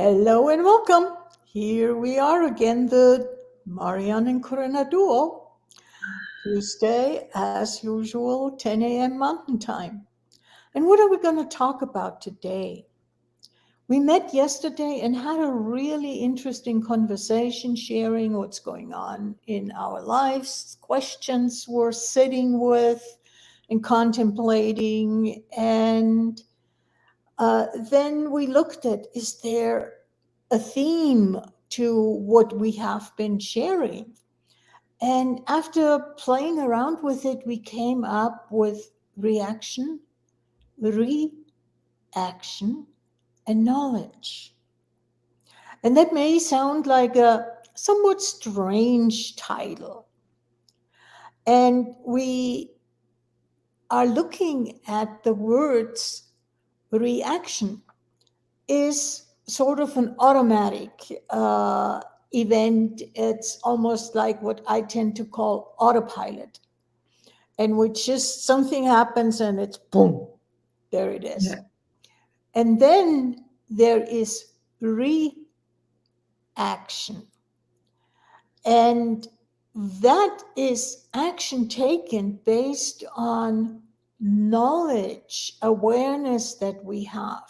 Hello and welcome. Here we are again, the Marianne and Corinna duo. Tuesday, as usual, 10 a.m. Mountain Time. And what are we going to talk about today? We met yesterday and had a really interesting conversation, sharing what's going on in our lives, questions we're sitting with and contemplating. And then we looked at, is there a theme to what we have been sharing? And after playing around with it, we came up with reaction, reaction, and knowledge. And that may sound like a somewhat strange title. And we are looking at the words reaction is sort of an automatic event. It's almost like what I tend to call autopilot, in which just something happens and it's boom, there it is. Yeah. And then there is reaction. And that is action taken based on knowledge, awareness that we have.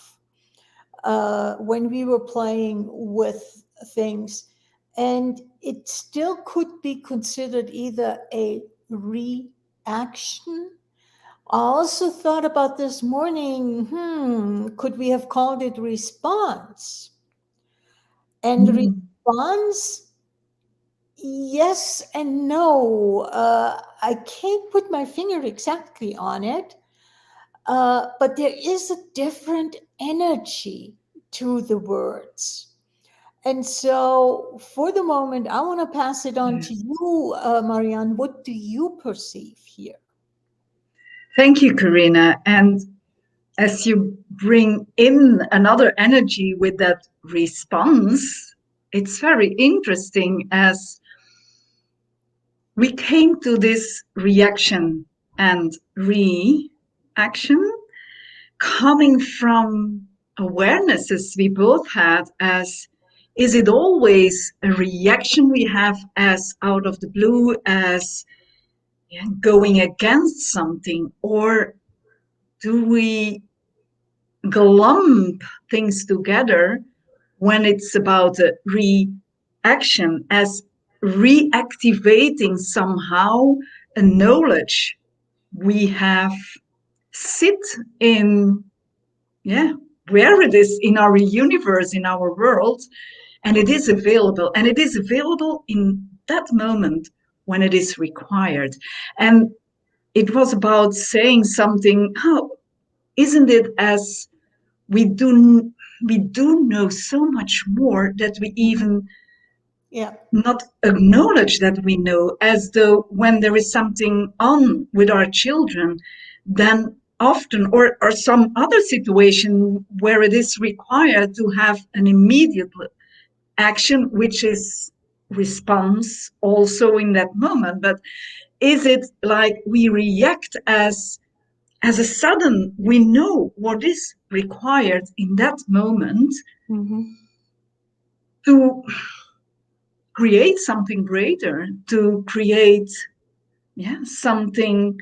When we were playing with things. And it still could be considered either a reaction. I also thought about this morning, could we have called it response? And Mm. response, yes and no. I can't put my finger exactly on it. But there is a different energy to the words. And so, for the moment, I want to pass it on to Yes. you, Marianne. What do you perceive here? Thank you, Karina. And as you bring in another energy with that response, it's very interesting as we came to this reaction and reaction coming from awarenesses we both had as is it always a reaction we have as out of the blue as going against something, or do we glump things together when it's about a reaction as reactivating somehow a knowledge we have sit in, yeah, where it is in our universe, in our world, and it is available, and it is available in that moment when it is required. And it was about saying something, oh, isn't it as we do we do know so much more that we even Yeah. not acknowledge that we know, as though when there is something on with our children, then often, or some other situation where it is required to have an immediate action, which is response also in that moment. But is it like we react as a sudden we know what is required in that moment Mm-hmm. to create something greater, to create, yeah, something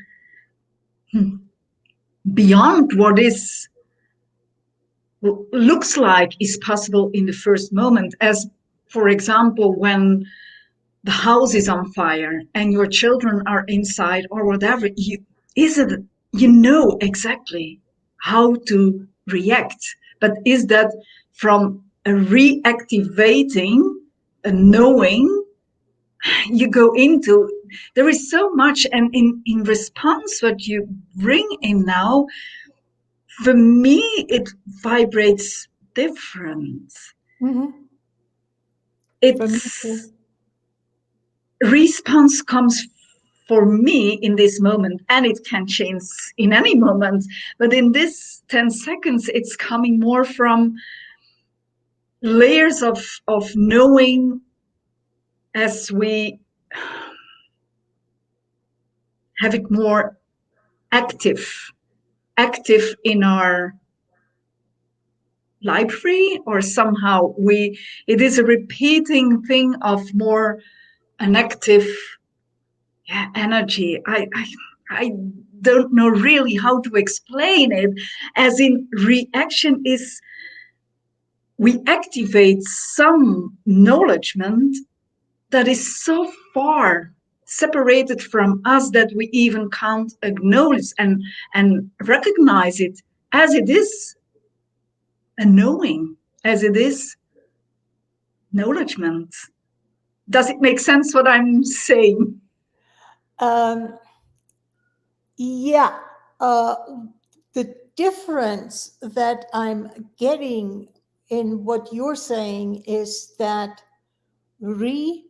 beyond what is looks like is possible in the first moment, as for example when the house is on fire and your children are inside or whatever. Is it, you know exactly how to react, but is that from a reactivating a knowing you go into? There is so much, and in response what you bring in now, for me it vibrates different. Mm-hmm. For me It's too. response comes for me in this moment, and it can change in any moment, but in this 10 seconds it's coming more from layers of knowing as we have it more active in our library, or somehow it is a repeating thing of more an active energy. I don't know really how to explain it, as in reaction is we activate some knowledgement that is so far separated from us that we even can't acknowledge and recognize it as it is a knowing, as it is knowledgement. Does it make sense what I'm saying? Um, yeah. The difference that I'm getting in what you're saying is that reaction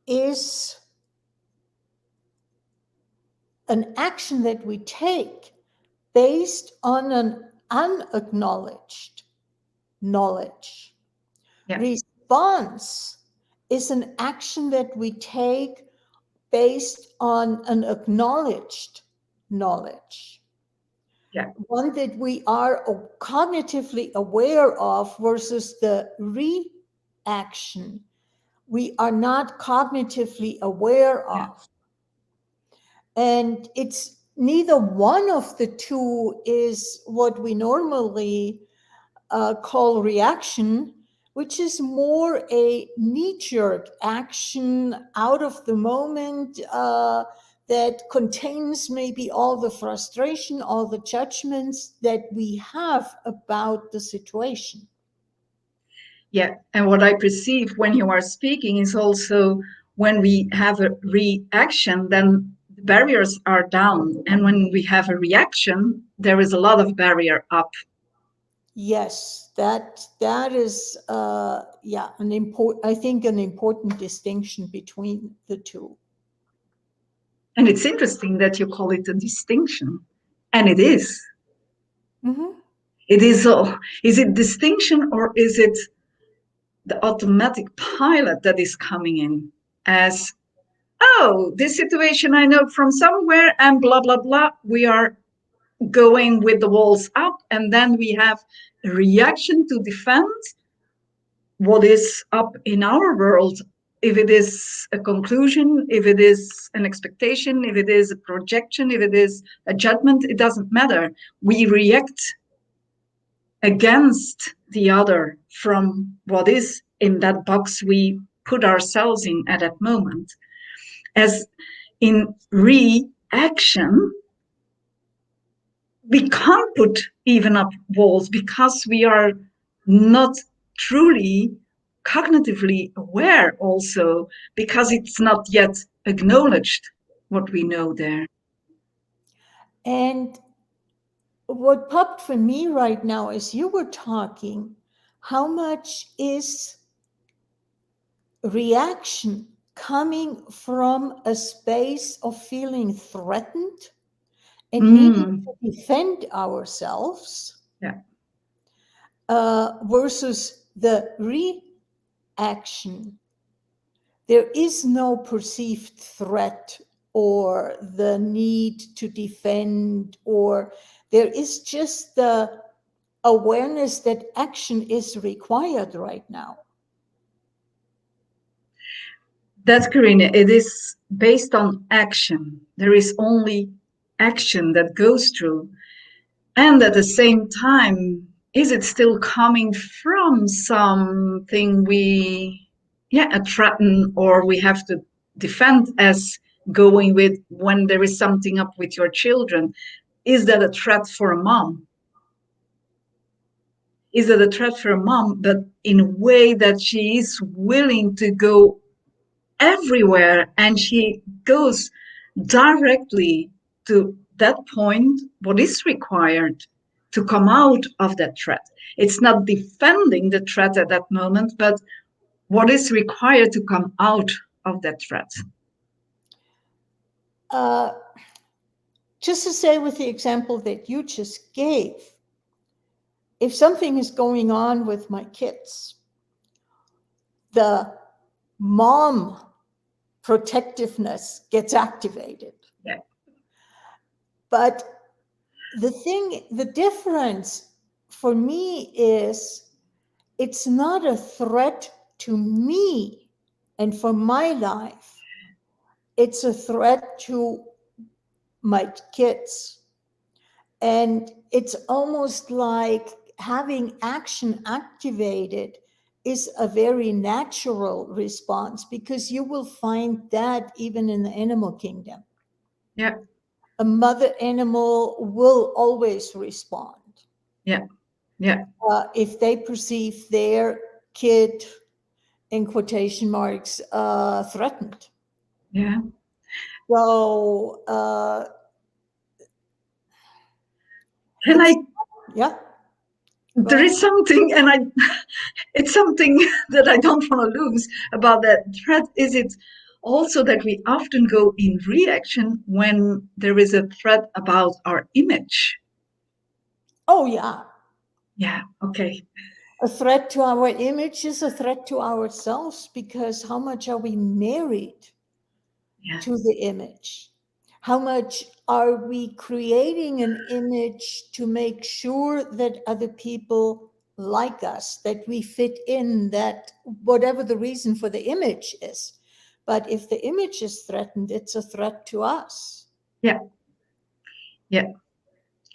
is an action that we take based on an unacknowledged knowledge. Yeah. Response is an action that we take based on an acknowledged knowledge. Yeah. One that we are cognitively aware of versus the reaction we are not cognitively aware Yeah. of. And it's neither one of the two is what we normally call reaction, which is more a knee-jerk action out of the moment that contains maybe all the frustration, all the judgments that we have about the situation. Yeah. And what I perceive when you are speaking is also when we have a reaction, then the barriers are down. And when we have a reaction, there is a lot of barrier up. Yes, that is yeah, an important, I think, an important distinction between the two. And it's interesting that you call it a distinction. And it is. Mm-hmm. It is. Is it distinction, or is it the automatic pilot that is coming in as, oh, this situation I know from somewhere, and blah, blah, blah. We are going with the walls up, and then we have a reaction to defend what is up in our world. If it is a conclusion, if it is an expectation, if it is a projection, if it is a judgment, it doesn't matter. We react against the other from what is in that box we put ourselves in at that moment. As in reaction, we can't put even up walls because we are not truly cognitively aware, also because it's not yet acknowledged what we know there. And what popped for me right now as you were talking, how much is reaction coming from a space of feeling threatened and needing to defend ourselves, Yeah. versus the reaction. There is no perceived threat or the need to defend, or there is just the awareness that action is required right now. That's Karina. It is based on action. There is only action that goes through. And at the same time, is it still coming from something we, yeah, threaten, or we have to defend, as going with when there is something up with your children? Is that a threat for a mom? Is that a threat for a mom, but in a way that she is willing to go everywhere, and she goes directly to that point, what is required to come out of that threat. It's not defending the threat at that moment, but what is required to come out of that threat. Uh, just to say, with the example that you just gave, if something is going on with my kids, the mom protectiveness gets activated. Yeah. But the difference for me is it's not a threat to me and for my life. It's a threat to my kids. And it's almost like having action activated is a very natural response, because you will find that even in the animal kingdom. Yeah. A mother animal will always respond. Yeah. Yeah. If they perceive their kid, in quotation marks, threatened. Yeah. So, Can I? yeah. There is something, and it's something that I don't want to lose about that threat. Is it also that we often go in reaction when there is a threat about our image? Oh, yeah. Yeah. Okay. A threat to our image is a threat to ourselves, because how much are we married Yeah. to the image? How much are we creating an image to make sure that other people like us, that we fit in, that whatever the reason for the image is. But if the image is threatened, it's a threat to us. Yeah. Yeah.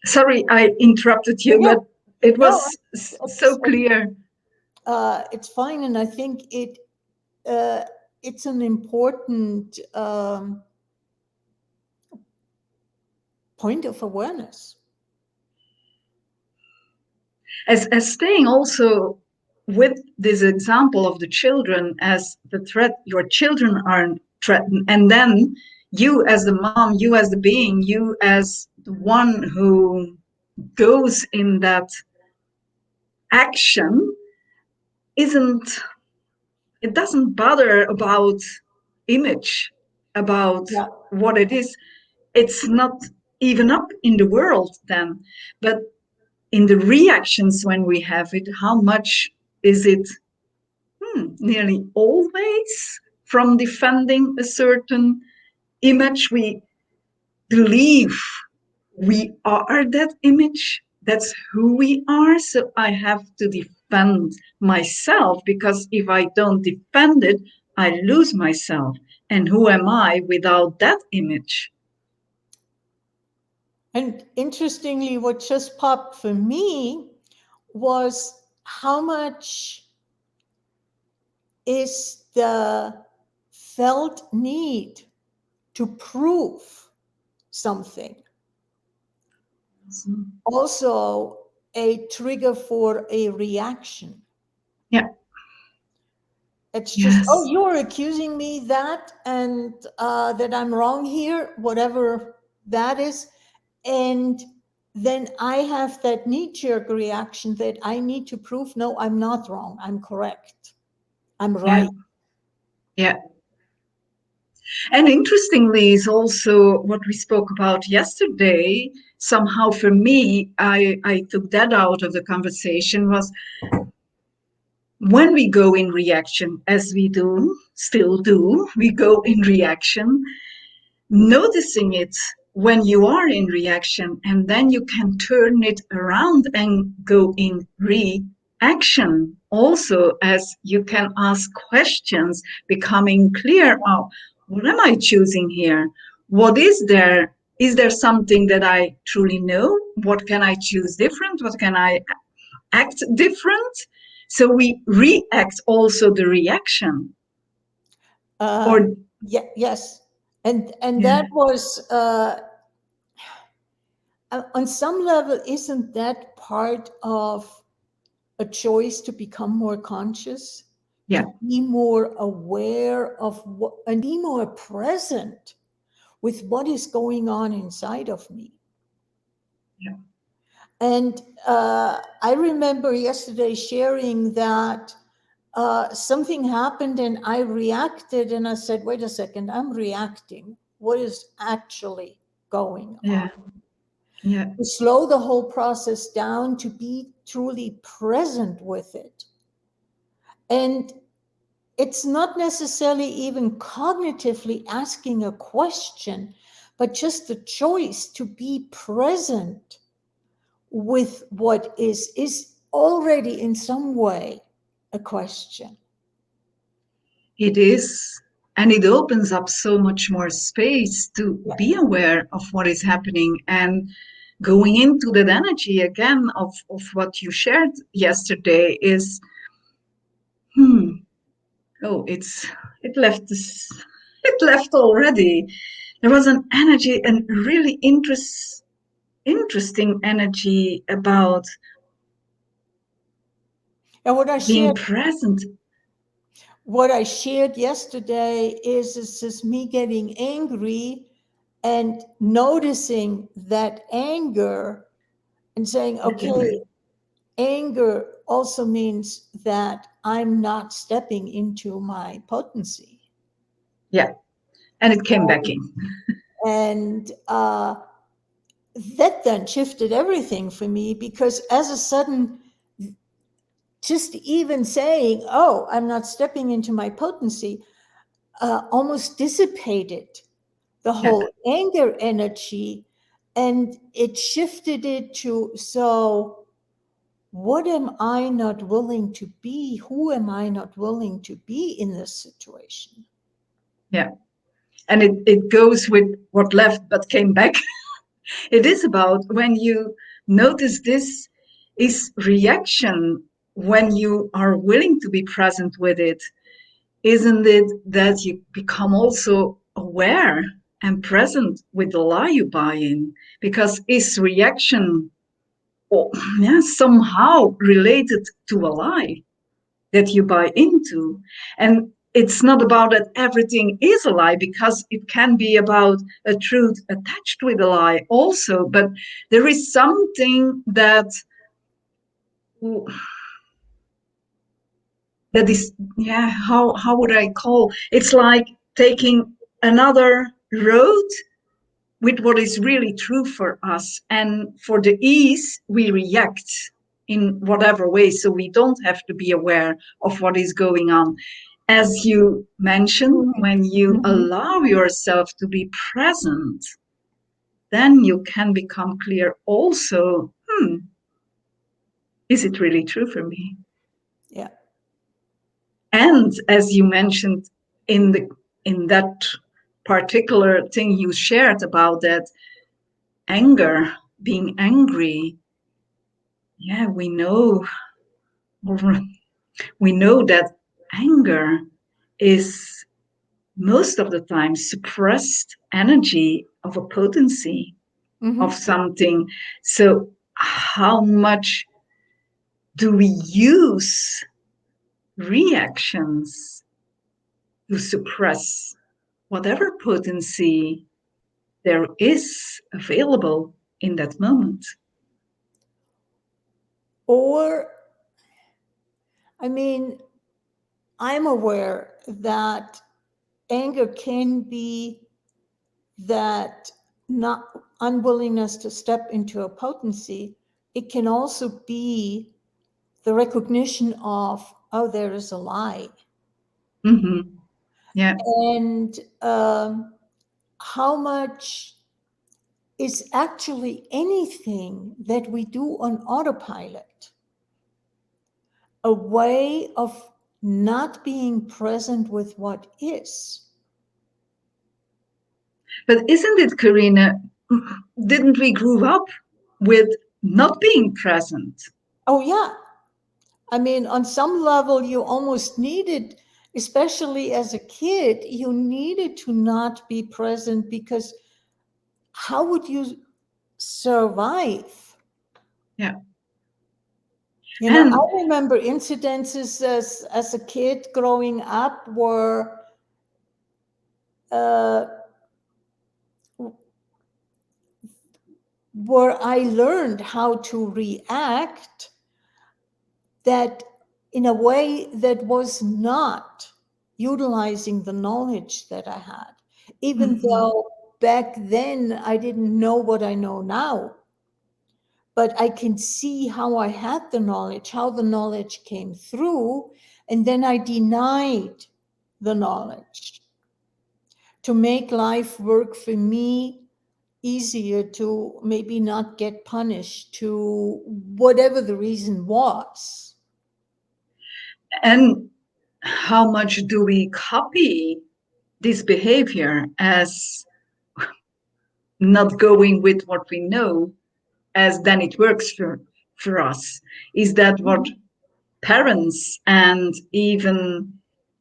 Sorry, I interrupted you, Yeah, but it no, was so clear. it's fine, and I think uh, it's an important point of awareness. As staying also with this example of the children as the threat, your children aren't threatened, and then you as the mom, you as the being, you as the one who goes in that action, isn't it doesn't bother about image, about Yeah. what it is. It's not even up in the world then, but in the reactions when we have it, how much is it? Nearly always from defending a certain image. We believe we are that image. That's who we are. So I have to defend myself, because if I don't defend it, I lose myself. And who am I without that image? And interestingly, what just popped for me was how much is the felt need to prove something also a trigger for a reaction. Yeah. It's just, oh, Yes. you're accusing me that, and that I'm wrong here, whatever that is. And then I have that knee jerk reaction that I need to prove, no, I'm not wrong. I'm correct. I'm Yeah. right. Yeah. And interestingly, is also what we spoke about yesterday. Somehow, for me, I took that out of the conversation, was when we go in reaction, as we do, still do, we go in reaction, noticing it when you are in reaction, and then you can turn it around and go in reaction. Also, as you can ask questions, becoming clear, oh, what am I choosing here? What is there? Is there something that I truly know? What can I choose different? What can I act different? So we react also the reaction. Uh, Or yeah, yes. And yeah, that was, on some level, isn't that part of a choice to become more conscious, yeah, to be more aware of what, and be more present with what is going on inside of me? yeah, And I remember yesterday sharing that something happened and I reacted, and I said, wait a second, I'm reacting. What is actually going on? yeah, yeah, To slow the whole process down, to be truly present with it. And it's not necessarily even cognitively asking a question, but just the choice to be present with what is already in some way a question. It is. And it opens up so much more space to Yeah. be aware of what is happening and going into that energy again of what you shared yesterday is, oh, it left this, it left already. There was an energy and really interesting energy about And being present. what I shared yesterday is me getting angry and noticing that anger and saying, okay, anger also means that I'm not stepping into my potency. Yeah. And it came back in. And that then shifted everything for me, because as a sudden, just even saying, oh, I'm not stepping into my potency, almost dissipated the whole anger energy, and it shifted it to, so what am I not willing to be? Who am I not willing to be in this situation? Yeah. And it goes with what left but came back. It is about when you notice this is reaction, when you are willing to be present with it, isn't it that you become also aware and present with the lie you buy in? Because is reaction somehow related to a lie that you buy into? And it's not about that everything is a lie, because it can be about a truth attached with a lie also, but there is something that is, how would I call, it's like taking another road with what is really true for us, and for the ease we react in whatever way, so we don't have to be aware of what is going on. As you mentioned, when you allow yourself to be present, then you can become clear also, is it really true for me? Yeah. And as you mentioned in that particular thing you shared about that anger, being angry, yeah, we know that anger is most of the time suppressed energy of a potency of something. So how much do we use reactions to suppress whatever potency there is available in that moment? Or, I mean, I'm aware that anger can be that not unwillingness to step into a potency. It can also be the recognition of, oh, there is a lie. Mm-hmm. Yeah. And how much is actually anything that we do on autopilot a way of not being present with what is? But isn't it, Karina, didn't we grow up with not being present? Oh, yeah. I mean, on some level, you almost needed, especially as a kid, you needed to not be present, because how would you survive? Yeah. You know, And I remember incidences as a kid growing up uh, where I learned how to react that in a way that was not utilizing the knowledge that I had, even though back then I didn't know what I know now. But I can see how I had the knowledge, how the knowledge came through, and then I denied the knowledge to make life work for me easier to maybe not get punished, to whatever the reason was. And how much do we copy this behavior as not going with what we know, as then it works for us? Is that what parents and even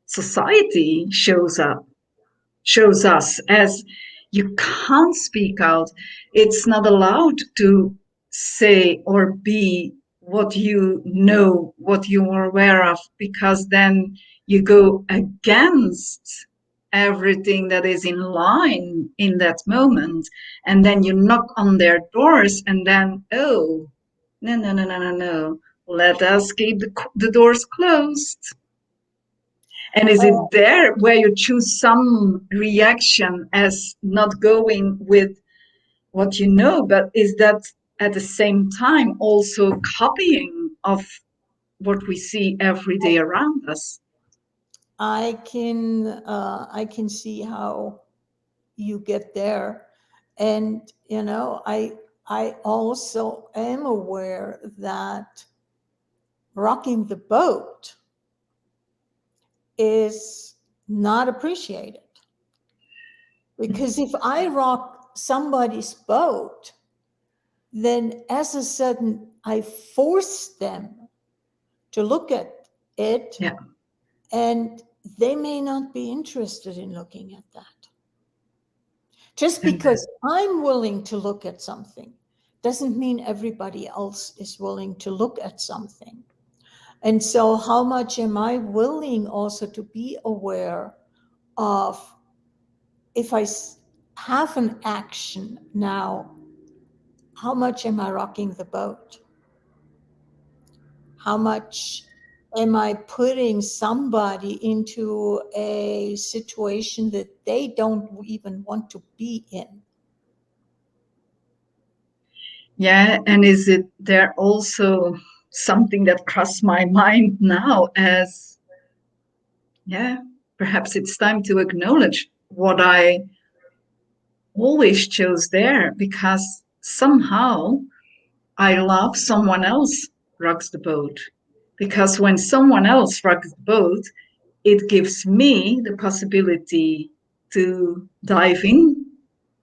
society shows us as you can't speak out? It's not allowed to say or be what you know, what you are aware of, because then you go against everything that is in line in that moment. And then you knock on their doors, and then, oh, no, no, no, no, no, no. Let us keep the doors closed. And is it there where you choose some reaction as not going with what you know, but is that at the same time also copying of what we see every day around us? I can see how you get there, and I also am aware that rocking the boat is not appreciated, because if I rock somebody's boat, then as a sudden I force them to look at it, Yeah. and they may not be interested in looking at that. Just because I'm willing to look at something doesn't mean everybody else is willing to look at something. And so, how much am I willing also to be aware of, if I have an action now, how much am I rocking the boat? How much am I putting somebody into a situation that they don't even want to be in? Yeah, and is it there also something that crossed my mind now as, yeah, perhaps it's time to acknowledge what I always chose there, because somehow I love someone else rocks the boat. Because when someone else rocks the boat, it gives me the possibility to dive in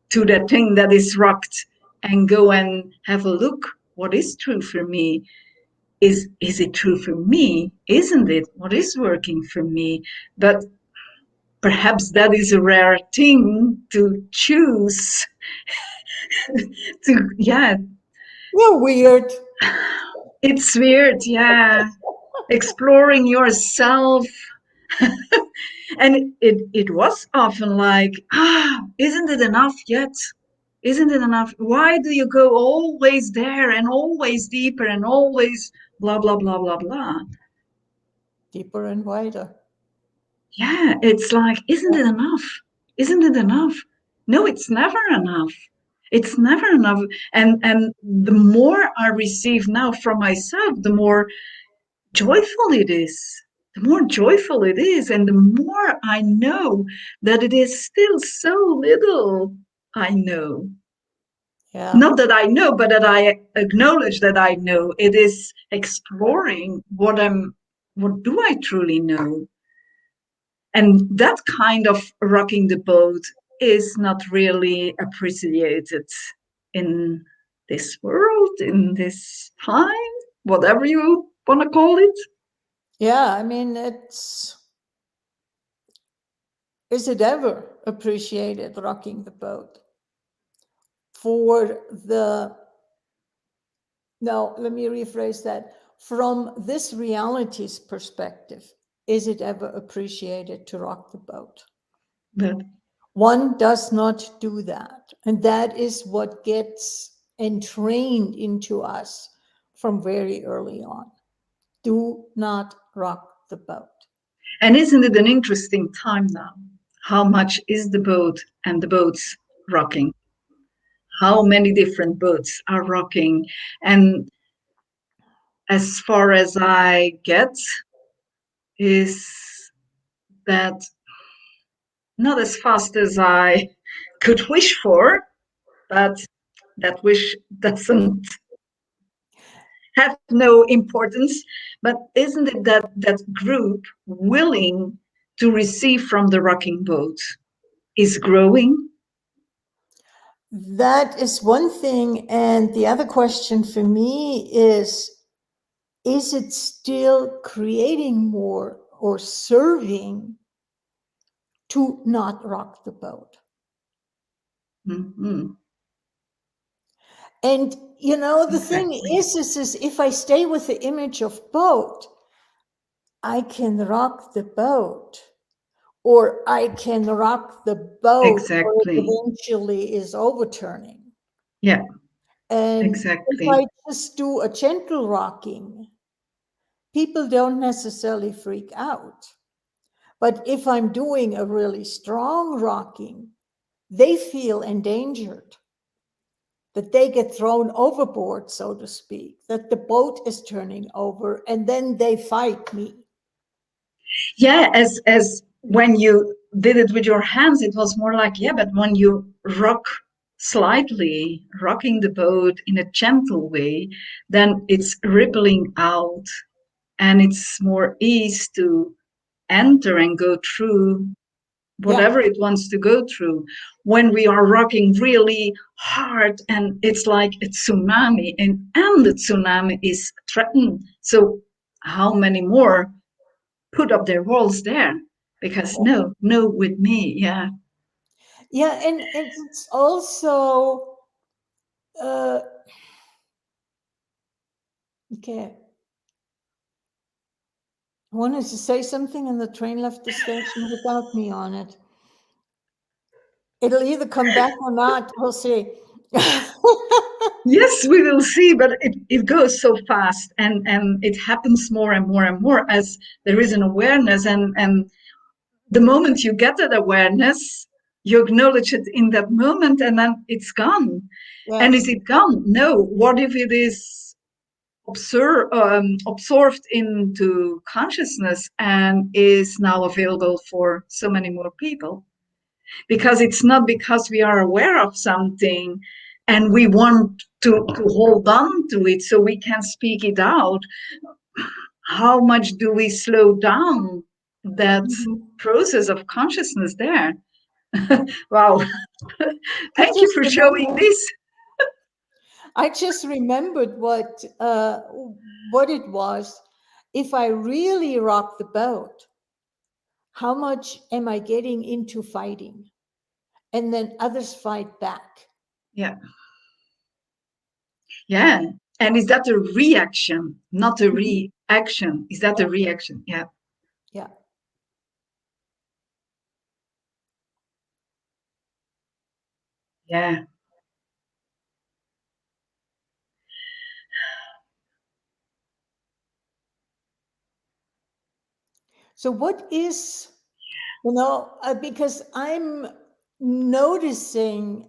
to that thing that is rocked and go and have a look. What is true for me? Is it true for me? Isn't it? What is working for me? But perhaps that is a rare thing to choose to, yeah. You're weird. It's weird, yeah. Exploring yourself. And it was often like, isn't it enough yet? Isn't it enough? Why do you go always there and always deeper and always blah, blah, blah, blah, blah? Deeper and wider. Yeah, it's like, isn't it enough? Isn't it enough? No, it's never enough. It's never enough. And the more I receive now from myself, the more joyful it is. The more joyful it is, and the more I know that it is still so little I know. Yeah. Not that I know, but that I acknowledge that I know. It is exploring what do I truly know? And that kind of rocking the boat is not really appreciated in this world, in this time, whatever you want to call it. Yeah. I mean, is it ever appreciated rocking the boat? For the, no, let me rephrase that. From this reality's perspective, is it ever appreciated to rock the boat? But One does not do that. And that is what gets entrained into us from very early on. Do not rock the boat. and isn't it an interesting time now? How much is the boat and the boats rocking? How many different boats are rocking? And as far as I get, is that not as fast as I could wish for, but that wish doesn't have no importance. But isn't it that that group willing to receive from the rocking boat is growing? That is one thing. And the other question for me is it still creating more or serving to not rock the boat? Mm-hmm. And you know, the thing Exactly. is if I stay with the image of boat, I can rock the boat, or I can rock the boat where it Exactly. eventually is overturning. Yeah, And if exactly. I just do a gentle rocking, people don't necessarily freak out. But if I'm doing a really strong rocking, they feel endangered, that they get thrown overboard, so to speak, that the boat is turning over, and then they fight me. Yeah, as when you did it with your hands, it was more like, yeah, but when you rock slightly, rocking the boat in a gentle way, then it's rippling out and it's more ease to enter and go through Yeah. whatever it wants to go through. When we are rocking really hard and it's like a tsunami, and the tsunami is threatened. So how many more put up their walls there? Because no with me. Yeah. Yeah. And it's also, uh, okay. I wanted to say something and the train left the station without me on it. It'll either come back or not. We'll see. Yes, we will see, but it goes so fast, and it happens more and more and more as there is an awareness, and the moment you get that awareness, you acknowledge it in that moment, and then it's gone. Yeah. And is it gone? No. What if it is absorbed into consciousness and is now available for so many more people? Because it's not because we are aware of something and we want to hold on to it so we can speak it out. How much do we slow down that Mhm. process of consciousness there? Wow. I Thank you just for showing remember. this. I just remembered what it was. If I really rock the boat, how much am I getting into fighting? And then others fight back. Yeah. Yeah. And is that a reaction, not a Mhm. reaction? Is that a reaction? Yeah. Yeah. Yeah. So, what is, because I'm noticing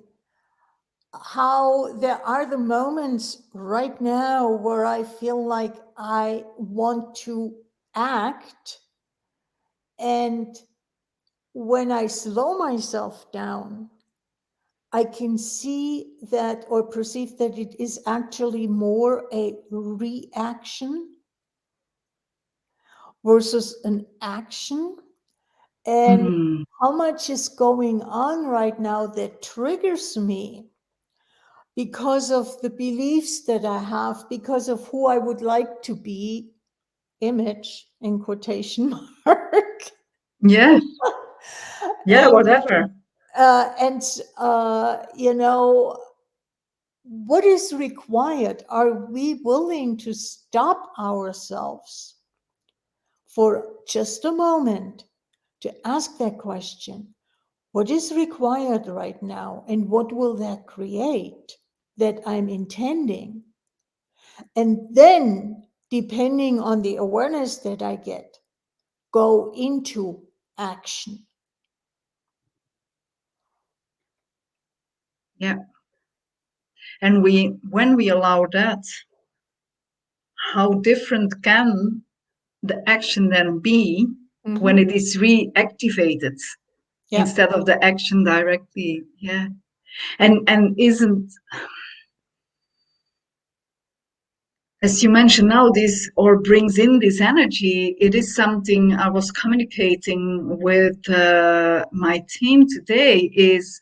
how there are the moments right now where I feel like I want to act. And when I slow myself down, I can see that or perceive that it is actually more a reaction versus an action. And Mm. how much is going on right now that triggers me because of the beliefs that I have, because of who I would like to be, image in quotation mark. Yeah. Yeah. and Whatever. and you know, what is required? Are we willing to stop ourselves for just a moment to ask that question? What is required right now, and what will that create that I'm intending? And then, depending on the awareness that I get, go into action. Yeah. And when we allow that, how different can the action then be when Mhm. it is reactivated Yeah. instead of the action directly? Yeah. And isn't, as you mentioned now, this or brings in this energy, it is something I was communicating with my team today, is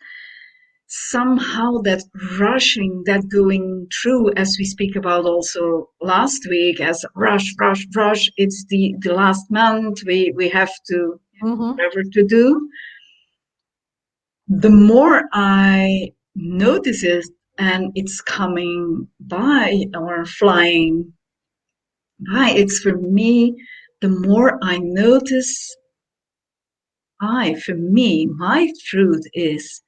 somehow that rushing, that going through, as we speak about also last week, as rush, it's the last month, we have to whatever to do. The more I notice it and it's coming by or flying by, it's for me, the more I notice, for me, my truth is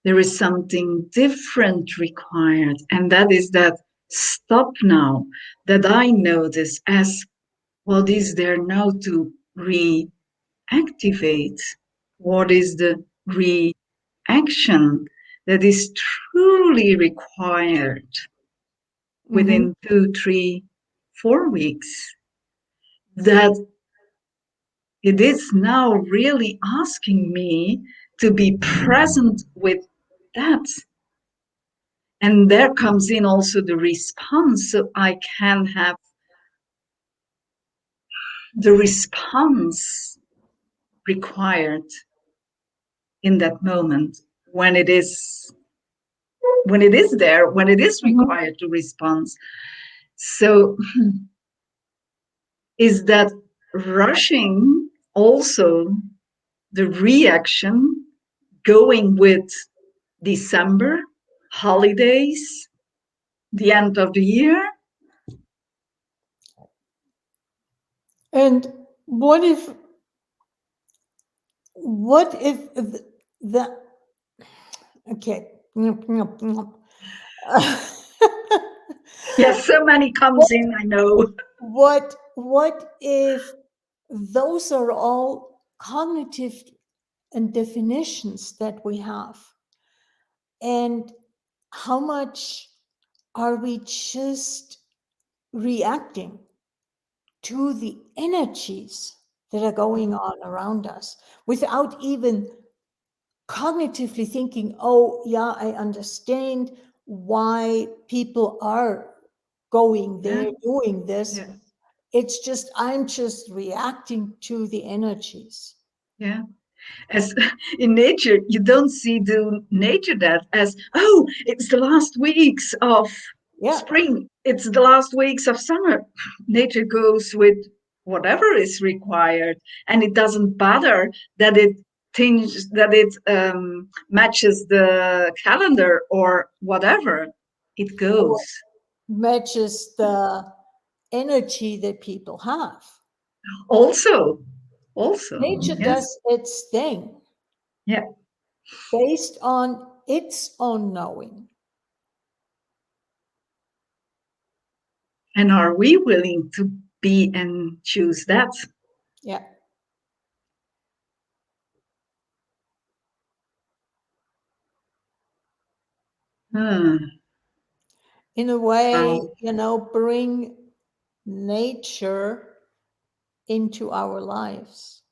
there is something different required. And that is that stop now, that I notice as what is there now to reactivate? What is the reaction that is truly required within 2, 3, 4 weeks? That it is now really asking me to be present with that. And there comes in also the response, so I can have the response required in that moment when it is there, when it is required to respond. So is that rushing also the reaction going with December, holidays, the end of the year? And what if the okay. Yes, so many comes in, I know. What if those are all cognitive and definitions that we have? And how much are we just reacting to the energies that are going on around us without even cognitively thinking, oh, yeah, I understand why people are going there, doing this. Yeah. It's just, I'm just reacting to the energies. Yeah. As in nature, you don't see the nature that as, oh, it's the last weeks of Yeah. spring, it's the last weeks of summer. Nature goes with whatever is required, and it doesn't bother that it matches the calendar or whatever. It goes. Matches the energy that people have. Also, Nature yes, does its thing yeah. based on its own knowing. And are we willing to be and choose that? Yeah. In a way, bring nature into our lives.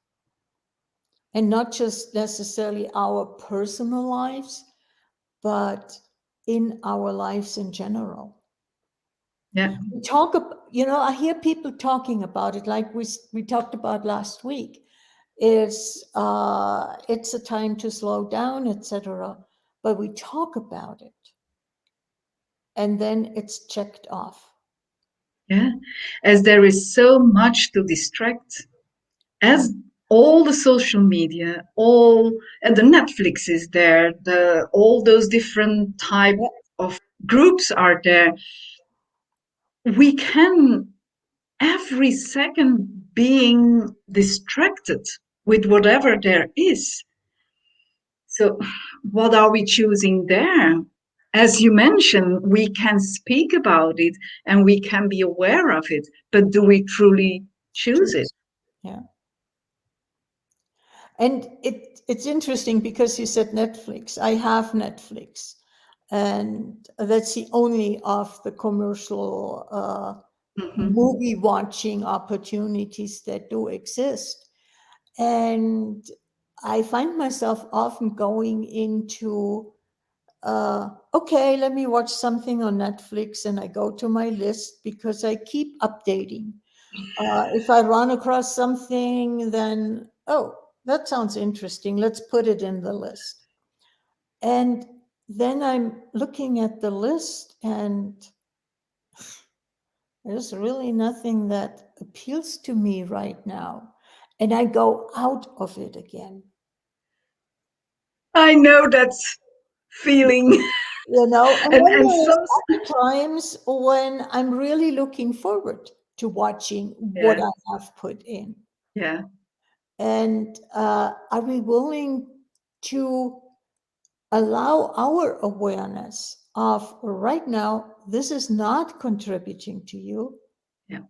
And not just necessarily our personal lives, but in our lives in general. Yeah. We talk about, I hear people talking about it like we talked about last week. It's a time to slow down, etc. But we talk about it, and then it's checked off. Yeah. As there is so much to distract, as all the social media, all and the Netflix is there, the all those different type of groups are there. We can every second being distracted with whatever there is. So, what are we choosing there? As you mentioned, we can speak about it and we can be aware of it, but do we truly choose it? Yeah. And it's interesting because you said Netflix. I have Netflix, and that's the only of the commercial movie watching opportunities that do exist. And I find myself often going into okay, let me watch something on Netflix, and I go to my list because I keep updating. If I run across something, then, oh, that sounds interesting. Let's put it in the list. And then I'm looking at the list, and there's really nothing that appeals to me right now. And I go out of it again. I know that feeling. And and then and there's some other times when I'm really looking forward to watching what yeah, I have put in. yeah. And are we willing to allow our awareness of right now, this is not contributing to you, Yeah.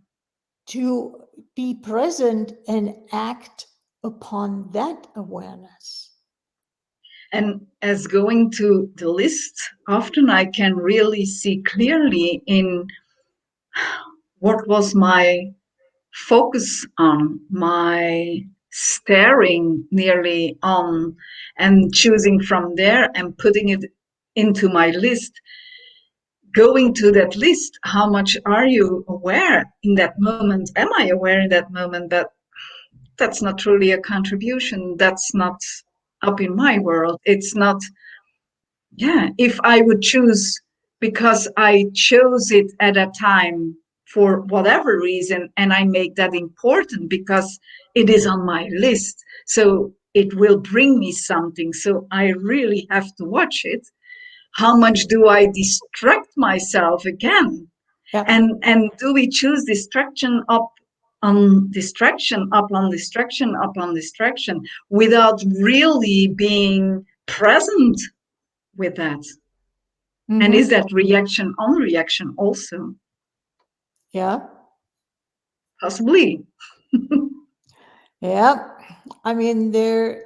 to be present and act upon that awareness? And as going to the list, often I can really see clearly in what was my focus on, my staring nearly on, and choosing from there and putting it into my list. Going to that list, how much are you aware in that moment? Am I aware in that moment that that's not truly a contribution? That's not up in my world. It's not, yeah, if I would choose because I chose it at a time for whatever reason, and I make that important because it is on my list. So it will bring me something. So I really have to watch it. How much do I distract myself again? Yeah. And do we choose distraction up on distraction, up on distraction, up on distraction, without really being present with that? And Mm-hmm. is that reaction on reaction also? Yeah. Possibly. Yeah. I mean, there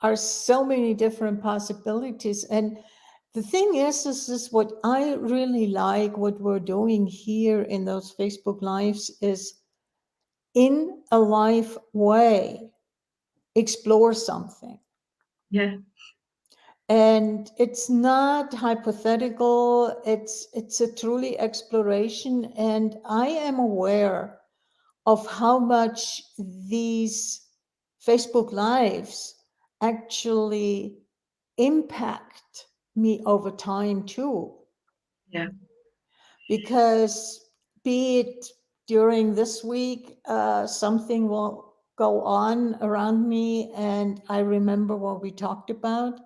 are so many different possibilities. And the thing is, this is what I really like what we're doing here in those Facebook Lives is in a live way, explore something. Yeah, And it's not hypothetical, it's a truly exploration. And I am aware of how much these Facebook Lives actually impact me over time too. yeah, Because be it during this week, something will go on around me, and I remember what we talked about.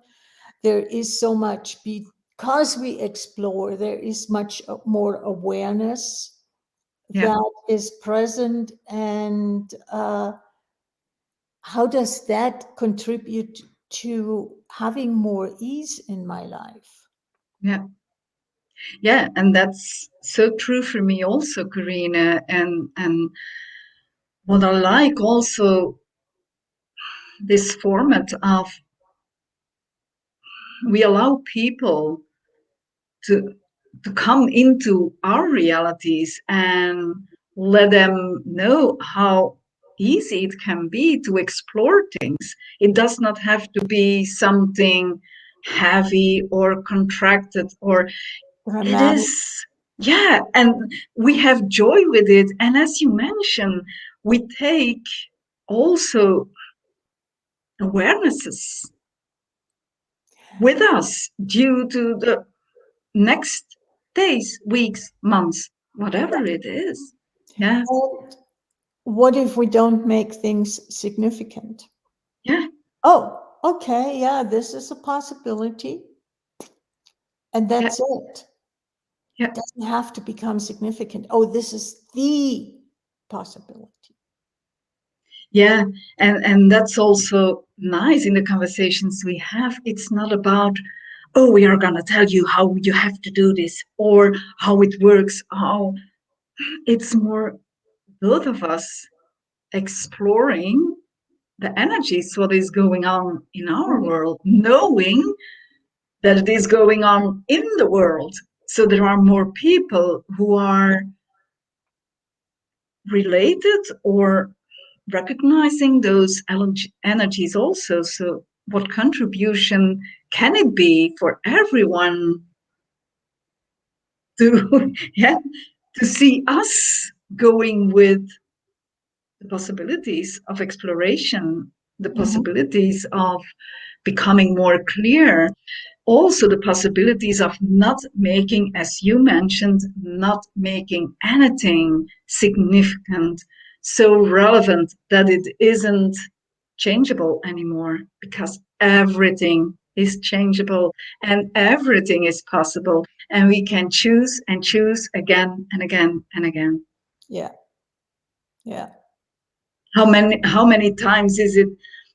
There is so much, because we explore, there is much more awareness yeah, that is present. And how does that contribute to having more ease in my life? yeah, yeah. And that's so true for me also, Karina. And what I like also this format of we allow people to to come into our realities and let them know how easy it can be to explore things. It does not have to be something heavy or contracted, or it Dramatic. is, yeah, and we have joy with it. And as you mentioned, we take also awarenesses with us due to the next days, weeks, months, whatever it is. Yeah, And what if we don't make things significant? yeah, Oh, okay, yeah, this is a possibility, and yeah, that's it. yeah, Doesn't have to become significant. Oh, this is the possibility. yeah. And that's also nice in the conversations we have. It's not about, oh, we are gonna tell you how you have to do this or how it works. How it's more both of us exploring the energies, what is going on in our Mhm. world, knowing that it is going on in the world. So there are more people who are related or recognizing those energies also. So what contribution can it be for everyone to yeah, to see us going with the possibilities of exploration, the Mhm. possibilities of becoming more clear, also the possibilities of not making, as you mentioned, not making anything significant so relevant that it isn't changeable anymore, because everything is changeable and everything is possible, and we can choose and choose again and again and again. Yeah. Yeah. How many times is it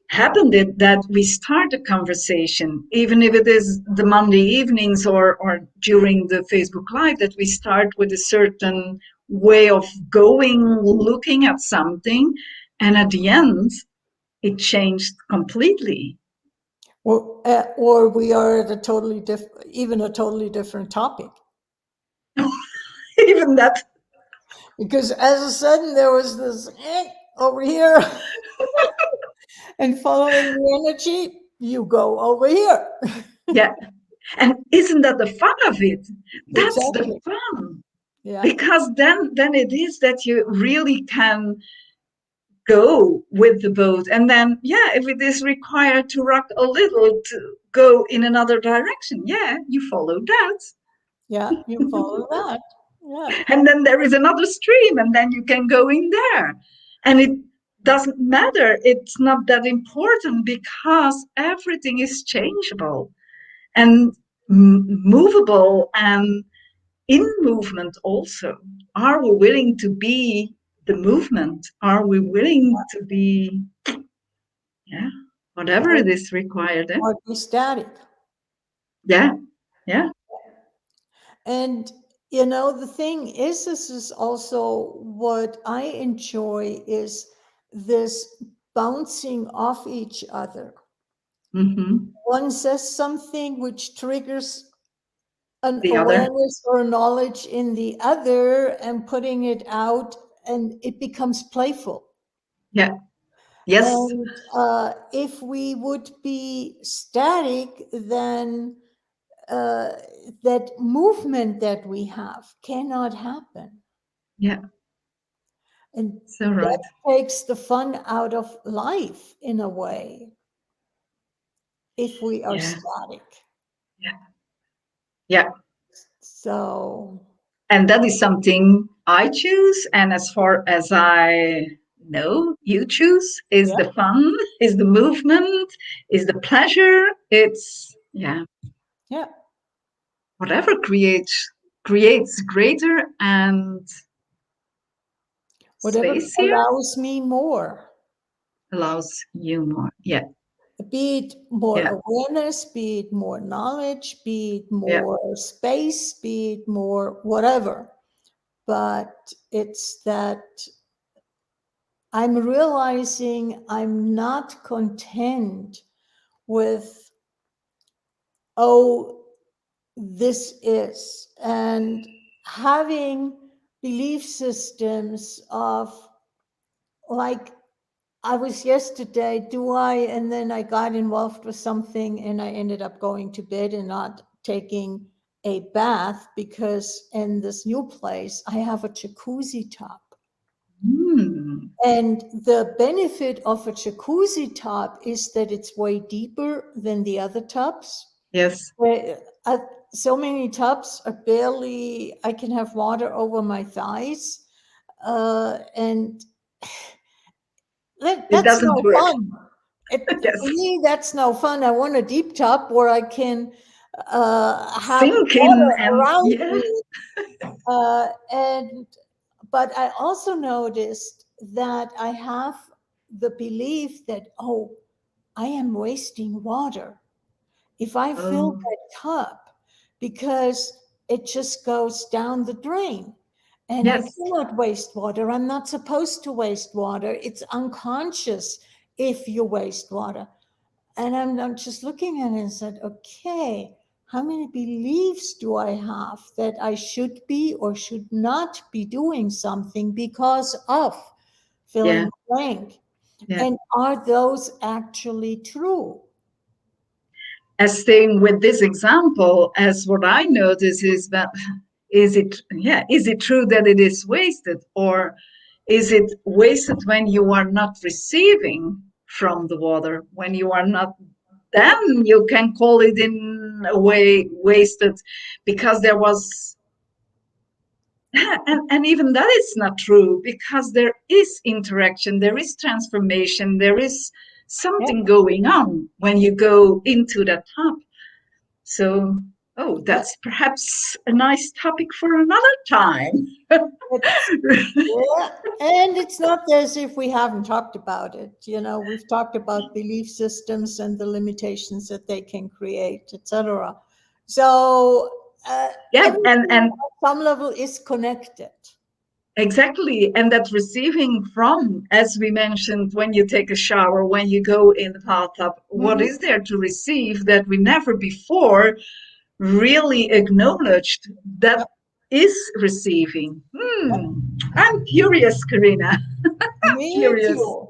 happened that we start a conversation, even if it is the Monday evenings or during the Facebook Live, that we start with a certain way of going, looking at something, and at the end, it changed completely. Or we are at a totally different, even a totally different topic. Even that, Because as a sudden there was this over here, and following the energy, you go over here. yeah. And isn't that the fun of it? That's the Exactly. fun. Yeah. Because then it is that you really can go with the boat. And then, yeah, if it is required to rock a little to go in another direction, yeah, you follow that. Yeah. You follow that. Yeah. And then there is another stream, and then you can go in there. And it doesn't matter. It's not that important, because everything is changeable and movable and in movement also. Are we willing to be the movement? Are we willing to be, yeah, whatever Or, it is required? Eh? or be static. Yeah, yeah. And the thing is, this is also what I enjoy, is this bouncing off each other. Hmm. One says something which triggers an The other, awareness or knowledge in the other, and putting it out, and it becomes playful. yeah, yes, And if we would be static, then uh, that movement that we have cannot happen. yeah, And so right. that takes the fun out of life in a way, if we are Yeah, static. yeah, yeah. So, And that is something I choose. And as far as I know, you choose is yeah, the fun, is the movement, is the pleasure. It's, yeah, yeah. whatever creates greater and Whatever space here allows me more, allows you more. Yeah, be it more yeah, awareness, be it more knowledge, be it yeah. more space, be it more whatever. But it's that I'm realizing I'm not content with, oh, this is, and having belief systems of, like, I was yesterday, do I, and then I got involved with something and I ended up going to bed and not taking a bath, because in this new place I have a jacuzzi tub. Mm, And the benefit of a jacuzzi tub is that it's way deeper than the other tubs. yes, Where, so many tubs are barely, I can have water over my thighs. And it that's doesn't no work. fun. For Yes, me, that's no fun. I want a deep tub where I can have sink in water and around yeah, me. And but I also noticed that I have the belief that, oh, I am wasting water if I fill oh, that cup, because it just goes down the drain. And I yes, cannot waste water. I'm not supposed to waste water. It's unconscious if you waste water. And I'm just looking at it and said, okay, how many beliefs do I have that I should be or should not be doing something because of filling yeah, the blank? yeah. And are those actually true? as staying with this example, as what I notice is that is it true that it is wasted, or is it wasted when you are not receiving from the water, when you are not, then you can call it in a way wasted because there was, and even that is not true because there is interaction, there is transformation, there is Yeah, something going on when you go into that tub. So, oh, yeah. that's perhaps a nice topic for another time. It's, yeah, and it's not as if we haven't talked about it. You know, we've talked about belief systems and the limitations that they can create, etc. So Yeah, everything and at some level is connected. exactly. And that receiving from, as we mentioned, when you take a shower, when you go in the bathtub, what Mhm. is there to receive that we never before really acknowledged that Yep. is receiving? I'm curious, Karina. I'm Me curious. too.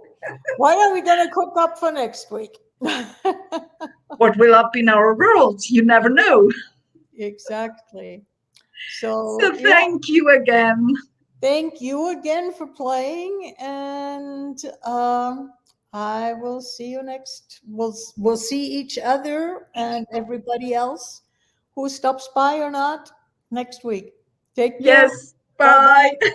What are we going to cook up for next week? What will up in our world? You never know. Exactly. So, So yeah, thank you again. thank you again for playing, and I will see you next. We'll see each other and everybody else who stops by or not next week. Take care. Yes, Bye bye. bye.